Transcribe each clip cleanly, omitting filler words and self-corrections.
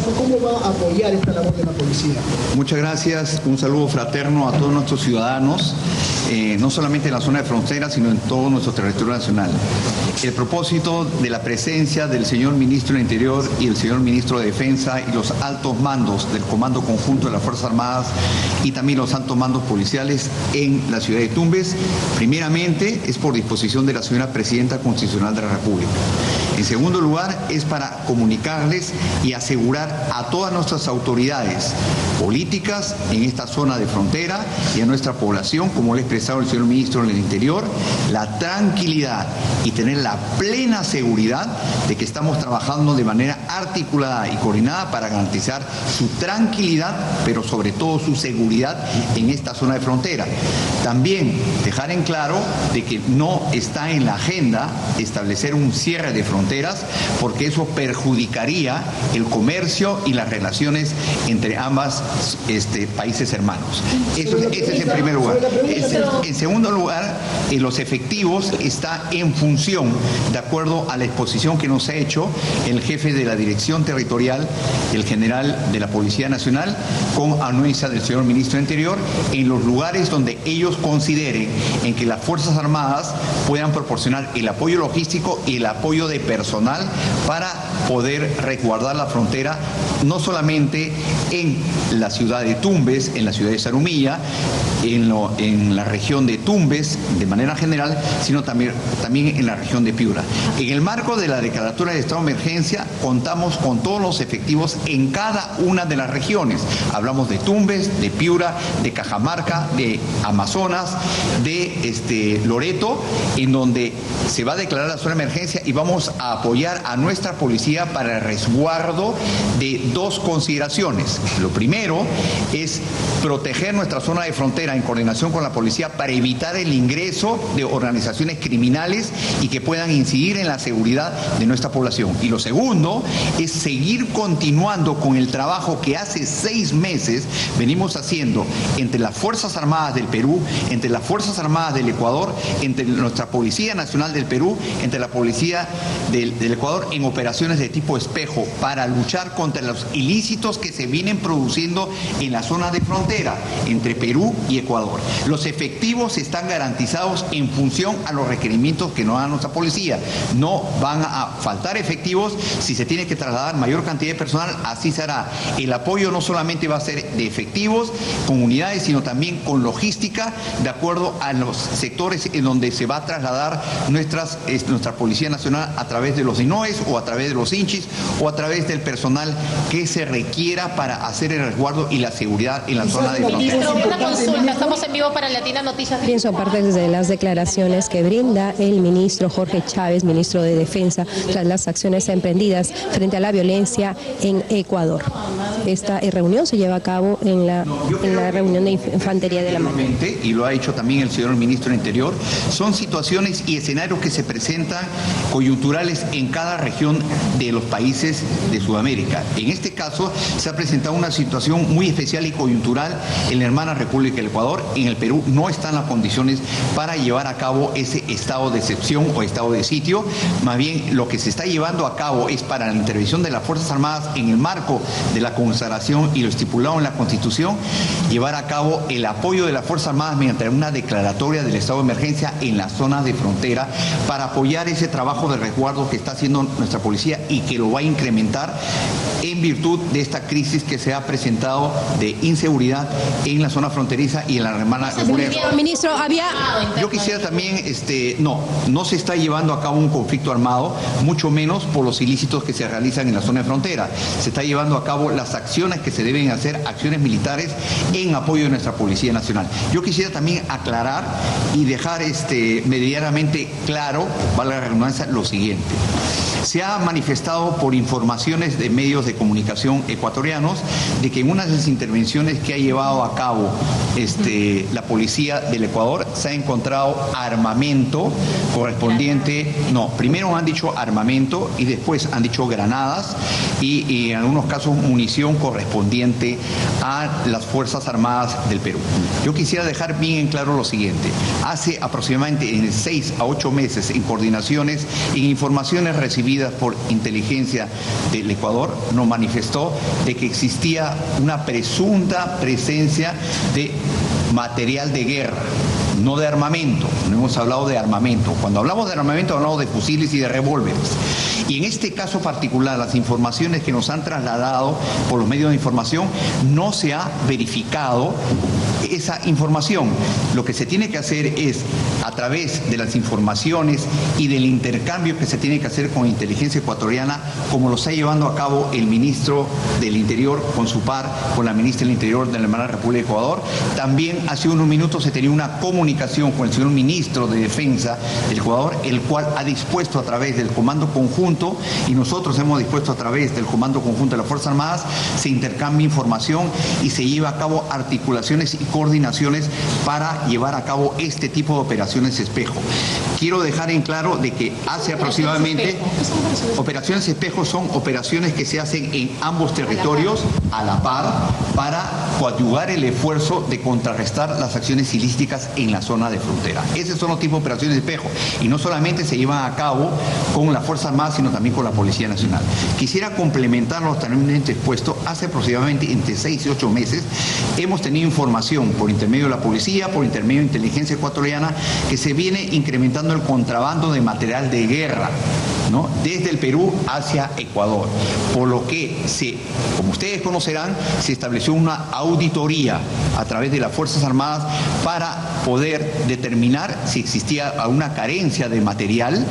caso, ¿cómo va a apoyar esta labor de la policía? Muchas gracias. Un saludo fraterno a todos nuestros ciudadanos, no solamente en la zona de frontera, sino en todo nuestro territorio nacional. El propósito de la presencia del señor Ministro del Interior y el señor Ministro de Defensa y los altos mandos del Comando Conjunto de las Fuerzas Armadas y también los altos mandos policiales en la ciudad de Tumbes, primeramente es por disposición de la señora Presidenta Constitucional de la República. En segundo lugar, es para comunicarles y asegurar a todas nuestras autoridades políticas en esta zona de frontera y a nuestra población, como le ha expresado el señor Ministro del Interior, la tranquilidad y tener la plena seguridad de que estamos trabajando de manera articulada y coordinada para garantizar su tranquilidad, pero sobre todo su seguridad en esta zona de frontera. También dejar en claro de que no está en la agenda establecer un cierre de fronteras, porque eso perjudicaría el comercio y las relaciones entre ambas países hermanos. Ese es en primer lugar. En segundo lugar, los efectivos está en función, de acuerdo a la exposición que nos ha hecho el jefe de la Dirección Territorial, el general de la Policía Nacional, con anuencia del señor Ministro del Interior, en los lugares donde ellos consideren en que las Fuerzas Armadas puedan proporcionar el apoyo logístico y el apoyo de personal para poder resguardar la frontera, no solamente en la ciudad de Tumbes, en la ciudad de Zarumilla, en la región de Tumbes de manera general, sino también en la región de Piura. En el marco de la declaratoria de estado de emergencia contamos con todos los efectivos en cada una de las regiones. Hablamos de Tumbes, de Piura, de Cajamarca, de Amazonas, de Loreto, en donde se va a declarar la zona de emergencia y vamos a apoyar a nuestra policía para el resguardo de dos consideraciones. Lo primero es proteger nuestra zona de frontera en coordinación con la policía para evitar el ingreso de organizaciones criminales y que puedan incidir en la seguridad de nuestra población. Y lo segundo es seguir continuando con el trabajo que hace 6 meses venimos haciendo entre las Fuerzas Armadas del Perú, entre las Fuerzas Armadas del Ecuador, entre nuestra Policía Nacional del Perú, entre la Policía del Ecuador en operaciones de tipo espejo para luchar contra los ilícitos que se vienen produciendo en la zona de frontera entre Perú y Ecuador. Los efectivos están garantizados en función a los requerimientos que nos da nuestra policía. No van a faltar efectivos. Si se tiene que trasladar mayor cantidad de personal, así será. El apoyo no solamente va a ser de efectivos con unidades, sino también con logística, de acuerdo a los sectores en donde se va a trasladar nuestra Policía Nacional, a través de los INOES o a través de los INCHIS o a través del personal que se requiera para hacer el resguardo y la seguridad en la zona de frontera. Ministro, una consulta. Estamos en vivo para Latina Noticias. Bien, son parte de las declaraciones que brinda el ministro Jorge Chávez, ministro de Defensa, tras las acciones emprendidas frente a la violencia en Ecuador. Esta reunión se lleva a cabo en la reunión de Infantería de la Mar. Y lo ha hecho también el señor ministro del Interior. Son situaciones y escenarios que se presentan coyunturales en cada región de los países de Sudamérica. En este caso se ha presentado una situación muy especial y coyuntural en la hermana República del Ecuador. En el Perú no están las condiciones para llevar a cabo ese estado de excepción o estado de sitio. Más bien lo que se está llevando a cabo es para la intervención de las Fuerzas Armadas en el marco de la consagración y lo estipulado en la Constitución, llevar a cabo el apoyo de las Fuerzas Armadas mediante una declaratoria del estado de emergencia en las zonas de frontera para apoyar ese trabajo de resguardo que está haciendo nuestra policía y que lo va a incrementar en virtud de esta crisis que se ha presentado de inseguridad en la zona fronteriza y en la hermana República. Ministro, Yo quisiera también, no se está llevando a cabo un conflicto armado, mucho menos por los ilícitos que se realizan en la zona de frontera. Se está llevando a cabo las acciones que se deben hacer, acciones militares en apoyo de nuestra Policía Nacional. Yo quisiera también aclarar y dejar medianamente claro, valga la redundancia, lo siguiente. Se ha manifestado por informaciones de medios de comunicación ecuatorianos de que en una de las intervenciones que ha llevado a cabo la policía del Ecuador se ha encontrado armamento correspondiente, primero han dicho armamento y después han dicho granadas y en algunos casos munición correspondiente a las Fuerzas Armadas del Perú. Yo quisiera dejar bien en claro lo siguiente. Hace aproximadamente 6 a 8 meses, en coordinaciones, en informaciones recibidas recibidas por inteligencia del Ecuador nos manifestó de que existía una presunta presencia de material de guerra, no de armamento. No hemos hablado de armamento. Cuando hablamos de armamento hablamos de fusiles y de revólveres. Y en este caso particular, las informaciones que nos han trasladado por los medios de información, no se ha verificado esa información. Lo que se tiene que hacer es, a través de las informaciones y del intercambio que se tiene que hacer con inteligencia ecuatoriana, como lo está llevando a cabo el ministro del Interior con su par, con la ministra del Interior de la hermana República de Ecuador. También hace unos minutos se tenía una comunicación con el señor ministro de Defensa del Ecuador, el cual ha dispuesto a través del Comando Conjunto, y nosotros hemos dispuesto a través del Comando Conjunto de las Fuerzas Armadas, se intercambia información y se lleva a cabo articulaciones y coordinaciones para llevar a cabo este tipo de operaciones espejo. Quiero dejar en claro de que hace aproximadamente... Operaciones espejo son operaciones que se hacen en ambos territorios a la par para coadyuvar el esfuerzo de contrarrestar las acciones ilícitas en la zona de frontera. Esos son los tipos de operaciones espejo, y no solamente se llevan a cabo con las Fuerzas Armadas, sino también con la Policía Nacional. Quisiera complementar lo anteriormente expuesto. Hace aproximadamente entre 6 y 8 meses hemos tenido información por intermedio de la policía, por intermedio de inteligencia ecuatoriana, que se viene incrementando el contrabando de material de guerra, ¿no?, desde el Perú hacia Ecuador, por lo que como ustedes conocerán, se estableció una auditoría a través de las Fuerzas Armadas para poder determinar si existía alguna carencia de material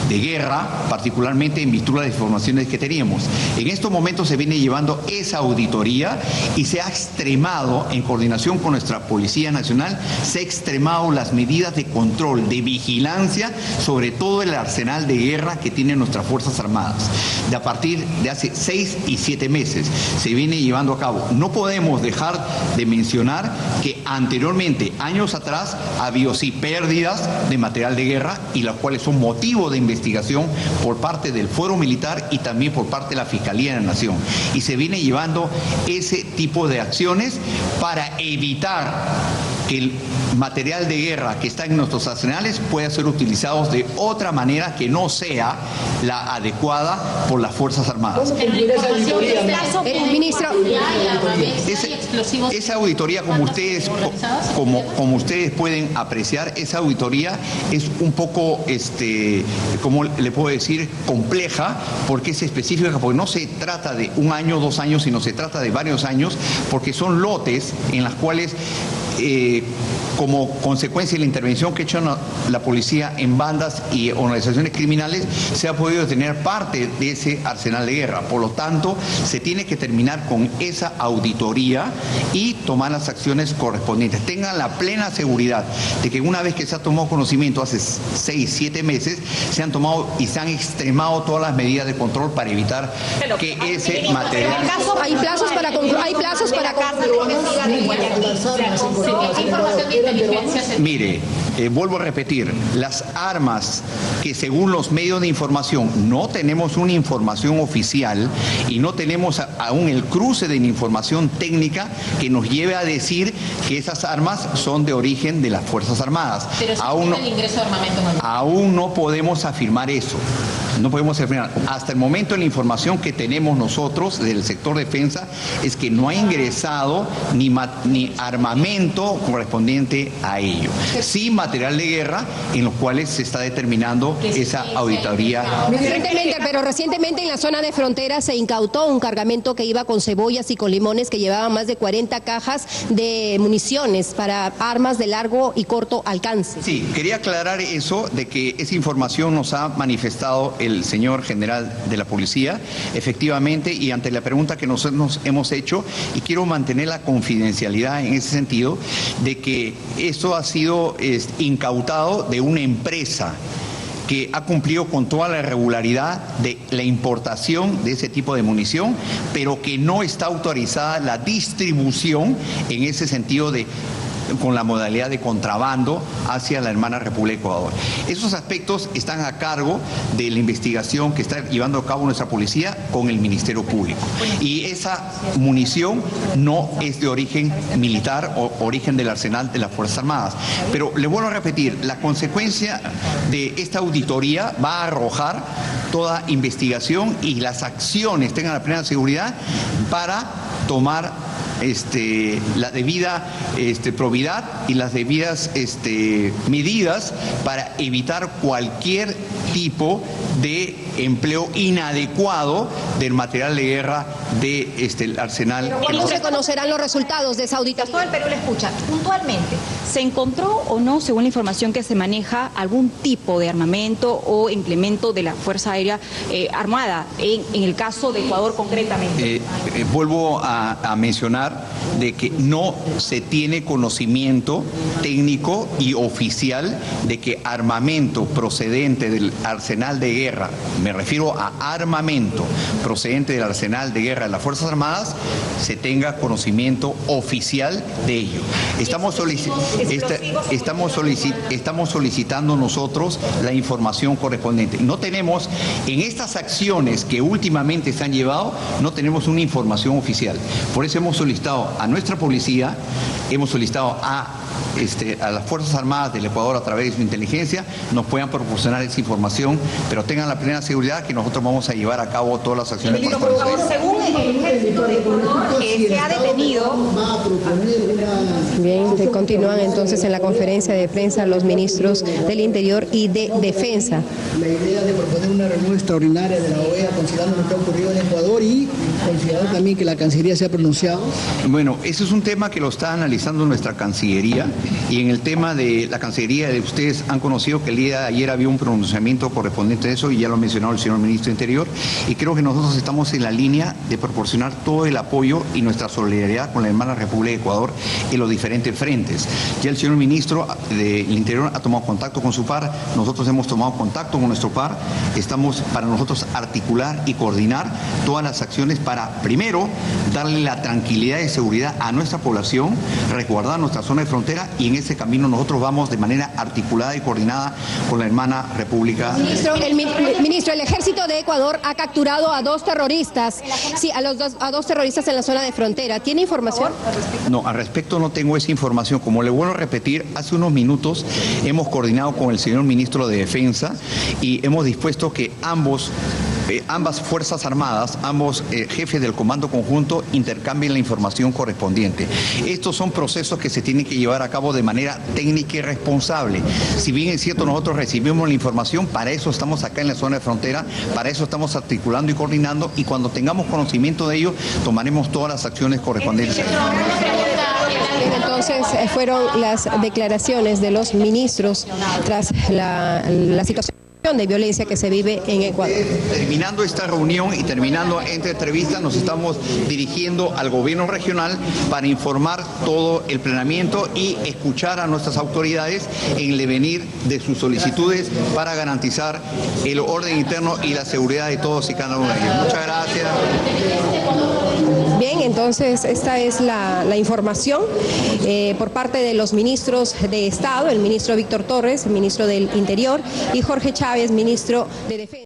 de guerra, particularmente en virtud de las informaciones que teníamos. En estos momentos se viene llevando esa auditoría y se ha extremado, en coordinación con nuestra Policía Nacional, se ha extremado las medidas de control, de vigilancia sobre todo el arsenal de guerra que tienen nuestras Fuerzas Armadas. A partir de hace 6 y 7 meses se viene llevando a cabo. No podemos dejar de mencionar que anteriormente, años atrás, ha habido sí pérdidas de material de guerra, y las cuales son motivo de investigación por parte del Fuero Militar y también por parte de la Fiscalía de la Nación. Y se viene llevando ese tipo de acciones para evitar que el material de guerra que está en nuestros arsenales pueda ser utilizado de otra manera que no sea la adecuada por las Fuerzas Armadas. El ministro, esa auditoría, como ustedes pueden apreciar, esa auditoría es un poco, ¿cómo le puedo decir?, compleja, porque es específica, porque no se trata de 1 año, 2 años, sino se trata de varios años, porque son lotes en las cuales como consecuencia de la intervención que ha hecho la policía en bandas y organizaciones criminales, se ha podido tener parte de ese arsenal de guerra. Por lo tanto, se tiene que terminar con esa auditoría y tomar las acciones correspondientes. Tengan la plena seguridad de que una vez que se ha tomado conocimiento hace 6, 7 meses, se han tomado y se han extremado todas las medidas de control para evitar que ese material... Hay plazos para Mire, vuelvo a repetir, las armas que según los medios de información no tenemos una información oficial y no tenemos aún el cruce de la información técnica que nos lleve a decir que esas armas son de origen de las Fuerzas Armadas. Pero aún el ingreso de armamento. Aún no podemos afirmar eso. No podemos afirmar. Hasta el momento la información que tenemos nosotros del sector defensa es que no ha ingresado ni armamento correspondiente a ello. Sí material de guerra en los cuales se está determinando esa auditoría. Recientemente en la zona de frontera se incautó un cargamento que iba con cebollas y con limones que llevaba más de 40 cajas de municiones para armas de largo y corto alcance. Sí, quería aclarar eso, de que esa información nos ha manifestado el señor general de la policía, efectivamente, y ante la pregunta que nosotros hemos hecho, y quiero mantener la confidencialidad en ese sentido, de que esto ha sido incautado de una empresa que ha cumplido con toda la regularidad de la importación de ese tipo de munición, pero que no está autorizada la distribución en ese sentido de con la modalidad de contrabando hacia la hermana República de Ecuador. Esos aspectos están a cargo de la investigación que está llevando a cabo nuestra policía con el Ministerio Público. Y esa munición no es de origen militar o origen del arsenal de las Fuerzas Armadas. Pero le vuelvo a repetir, la consecuencia de esta auditoría va a arrojar toda investigación y las acciones tengan la plena seguridad para tomar la debida probidad y las debidas medidas para evitar cualquier tipo de empleo inadecuado del material de guerra del arsenal. ¿Cuándo se conocerán los resultados de esa auditoría? Todo el Perú le escucha. Puntualmente, ¿se encontró o no, según la información que se maneja, algún tipo de armamento o implemento de la Fuerza Aérea Armada, en el caso de Ecuador concretamente? Vuelvo a mencionar de que no se tiene conocimiento técnico y oficial de que armamento procedente del arsenal de guerra, me refiero a armamento procedente del arsenal de guerra de las Fuerzas Armadas, se tenga conocimiento oficial de ello. Estamos solicitando nosotros la información correspondiente. No tenemos, en estas acciones que últimamente se han llevado, no tenemos una información oficial. Por eso hemos solicitado a nuestra policía, hemos solicitado a las Fuerzas Armadas del Ecuador a través de su inteligencia, nos puedan proporcionar esa información, pero tengan la plena seguridad que nosotros vamos a llevar a cabo todas las acciones. Según el ejército de Ecuador, se ha detenido. Bien, continúan entonces en la conferencia de prensa los ministros del Interior y de Defensa. La idea de proponer una reunión extraordinaria de la OEA considerando lo que ha ocurrido en Ecuador y considerar también que la Cancillería se ha pronunciado. Bueno, ese es un tema que lo está analizando nuestra Cancillería, y en el tema de la Cancillería, ustedes han conocido que el día de ayer había un pronunciamiento correspondiente a eso, y ya lo ha mencionado el señor Ministro de Interior, y creo que nosotros estamos en la línea de proporcionar todo el apoyo y nuestra solidaridad con la hermana República de Ecuador en los diferentes frentes. Ya el señor Ministro del Interior ha tomado contacto con su par, nosotros hemos tomado contacto con nuestro par, estamos para nosotros articular y coordinar todas las acciones para, primero, darle la tranquilidad y seguridad a nuestra población, resguardar nuestra zona de frontera, y en ese camino nosotros vamos de manera articulada y coordinada con la hermana República. Ministro, el ejército de Ecuador ha capturado a dos terroristas, a dos terroristas en la zona de frontera. ¿Tiene información? No, al respecto no tengo esa información. Como le vuelvo a repetir, hace unos minutos hemos coordinado con el señor Ministro de Defensa y hemos dispuesto que ambas Fuerzas Armadas, ambos jefes del Comando Conjunto intercambien la información correspondiente. Estos son procesos que se tienen que llevar a cabo de manera técnica y responsable. Si bien es cierto, nosotros recibimos la información, para eso estamos acá en la zona de frontera, para eso estamos articulando y coordinando, y cuando tengamos conocimiento de ello, tomaremos todas las acciones correspondientes. Entonces fueron las declaraciones de los ministros tras la situación de violencia que se vive en Ecuador. Terminando esta reunión y terminando esta entrevista, nos estamos dirigiendo al gobierno regional para informar todo el planeamiento y escuchar a nuestras autoridades en el devenir de sus solicitudes para garantizar el orden interno y la seguridad de todos y cada uno de ellos. Muchas gracias. Bien, entonces esta es la información por parte de los ministros de Estado, el ministro Víctor Torres, el ministro del Interior, y Jorge Chávez, ministro de Defensa.